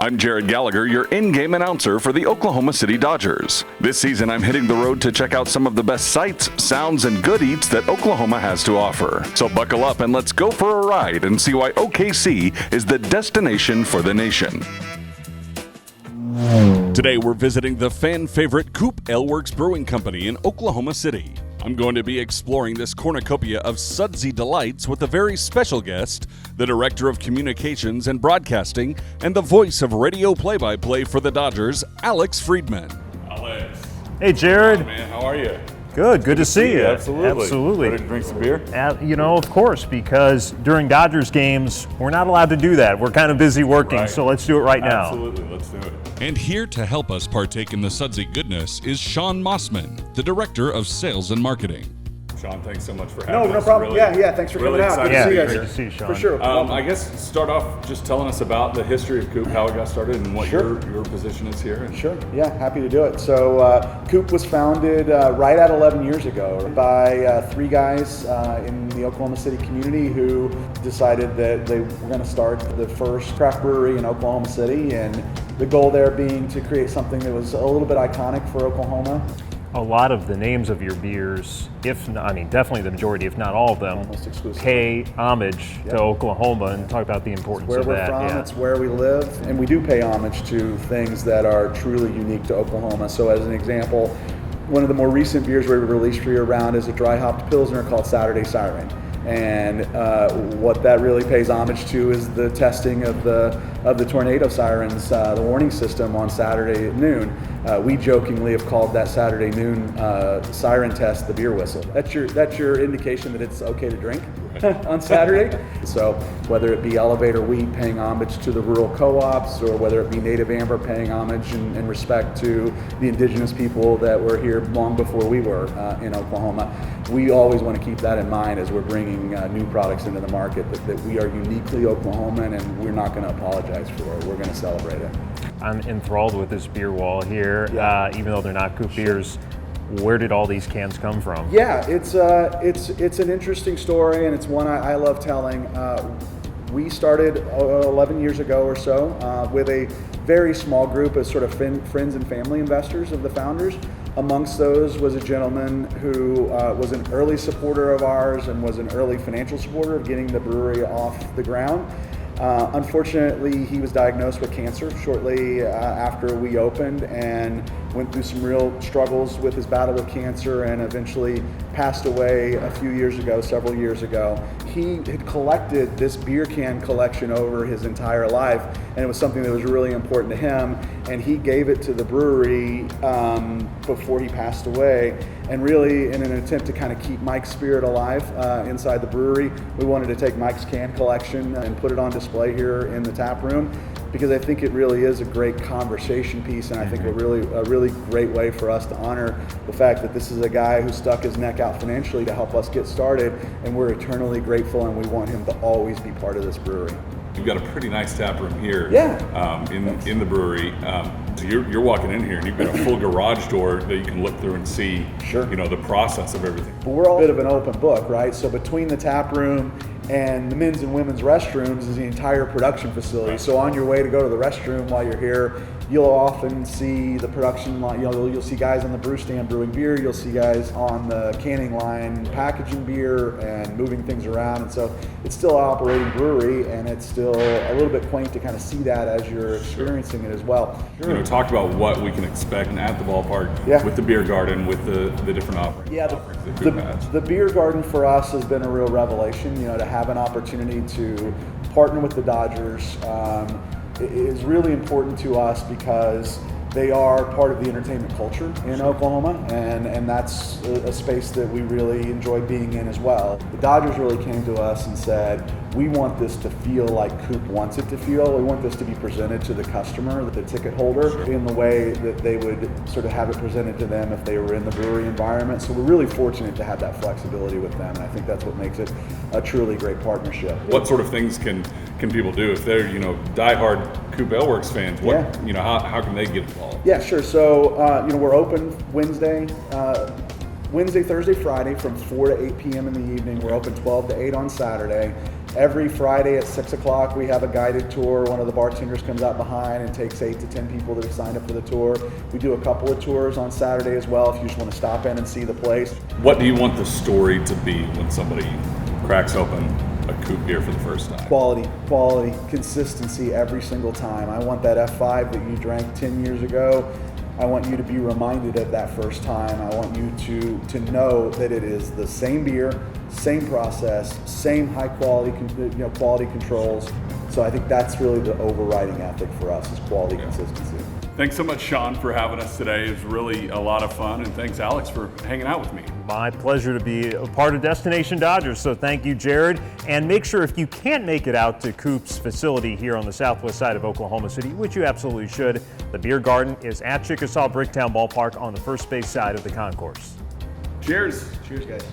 I'm Jared Gallagher, your in-game announcer for the Oklahoma City Dodgers. This season, I'm hitting the road to check out some of the best sights, sounds, and good eats that Oklahoma has to offer. So buckle up and let's go for a ride and see why OKC is the destination for the nation. Today, we're visiting the fan-favorite Coop Ale Works Brewing Company in Oklahoma City. I'm going to be exploring this cornucopia of sudsy delights with a very special guest, the Director of Communications and Broadcasting and the voice of radio play-by-play for the Dodgers, Alex Freedman. Alex. Hey, Jared. Oh, man, how are you? Good to see you. Absolutely. Ready to drink some beer? Of course, because during Dodgers games, we're not allowed to do that. We're kind of busy working, So let's do it right now. Absolutely, let's do it. And here to help us partake in the sudsy goodness is Sean Mossman, the Director of Sales and Marketing. Sean, thanks so much for having us. No problem. Really, thanks for coming out. Good to see you great to see you, Sean. For sure. I guess start off just telling us about the history of Coop, how it got started, and what your position is here. Sure. Yeah, happy to do it. So Coop was founded right at 11 years ago by three guys in the Oklahoma City community who decided that they were going to start the first craft brewery in Oklahoma City, and the goal there being to create something that was a little bit iconic for Oklahoma. A lot of the names of your beers, definitely the majority, if not all of them, Almost exclusively. pay homage to Oklahoma, and talk about the importance Where of we're that. from, it's where we live, and we do pay homage to things that are truly unique to Oklahoma. So as an example, one of the more recent beers we released for year round is a dry hopped Pilsner called Saturday Siren. And what that really pays homage to is the testing of the tornado sirens, the warning system on Saturday at noon. We jokingly have called that Saturday noon siren test the beer whistle. That's your indication that it's okay to drink on Saturday. So whether it be Elevator Wheat paying homage to the rural co-ops, or whether it be Native Amber paying homage and respect to the indigenous people that were here long before we were in Oklahoma, we always want to keep that in mind as we're bringing new products into the market, that we are uniquely Oklahoman, and we're not going to apologize for it. We're going to celebrate it. I'm enthralled with this beer wall here, even though they're not Coop beers. Where did all these cans come from? Yeah, it's an interesting story, and it's one I love telling. We started 11 years ago or so with a very small group of sort of friends and family investors of the founders. Amongst those was a gentleman who was an early supporter of ours and was an early financial supporter of getting the brewery off the ground. Unfortunately, he was diagnosed with cancer shortly after we opened, and went through some real struggles with his battle with cancer, and eventually passed away several years ago. He had collected this beer can collection over his entire life, and it was something that was really important to him, and he gave it to the brewery before he passed away. And really, in an attempt to kind of keep Mike's spirit alive inside the brewery, we wanted to take Mike's can collection and put it on display here in the tap room, because I think it really is a great conversation piece, and I think a really great way for us to honor the fact that this is a guy who stuck his neck out financially to help us get started, and we're eternally grateful, and we want him to always be part of this brewery. You've got a pretty nice tap room here in the brewery. So you're walking in here and you've got a full garage door that you can look through and see the process of everything. But we're all a bit of an open book, right? So between the tap room and the men's and women's restrooms is the entire production facility. Right. So on your way to go to the restroom while you're here, you'll often see the production line. You'll see guys on the brew stand brewing beer. You'll see guys on the canning line packaging beer and moving things around. And so it's still an operating brewery, and it's still a little bit quaint to kind of see that as you're experiencing it as well. Talk about what we can expect at the ballpark with the beer garden, with the different offerings. Yeah, the beer garden for us has been a real revelation. To have an opportunity to partner with the Dodgers is really important to us, because they are part of the entertainment culture in Oklahoma, and that's a space that we really enjoy being in as well. The Dodgers really came to us and said, we want this to feel like Coop wants it to feel. We want this to be presented to the customer, the ticket holder, in the way that they would sort of have it presented to them if they were in the brewery environment. So we're really fortunate to have that flexibility with them, and I think that's what makes it a truly great partnership. What sort of things can people do if they're diehard Coop Ale Works fans? How can they get involved? Yeah, sure. So we're open Wednesday, Thursday, Friday from 4 to 8 p.m. in the evening. We're open 12 to 8 on Saturday. Every Friday at 6 o'clock, we have a guided tour. One of the bartenders comes out behind and takes 8 to 10 people that have signed up for the tour. We do a couple of tours on Saturday as well if you just want to stop in and see the place. What do you want the story to be when somebody cracks open a Coop beer for the first time? Quality, consistency every single time. I want that F5 that you drank 10 years ago. I want you to be reminded of that first time. I want you to know that it is the same beer, same process, same high quality, quality controls. So I think that's really the overriding ethic for us is quality, consistency. Thanks so much, Sean, for having us today. It was really a lot of fun, and thanks, Alex, for hanging out with me. My pleasure to be a part of Destination Dodgers, so thank you, Jared. And make sure if you can't make it out to Coop's facility here on the southwest side of Oklahoma City, which you absolutely should, the Beer Garden is at Chickasaw Bricktown Ballpark on the first base side of the concourse. Cheers. Cheers, guys.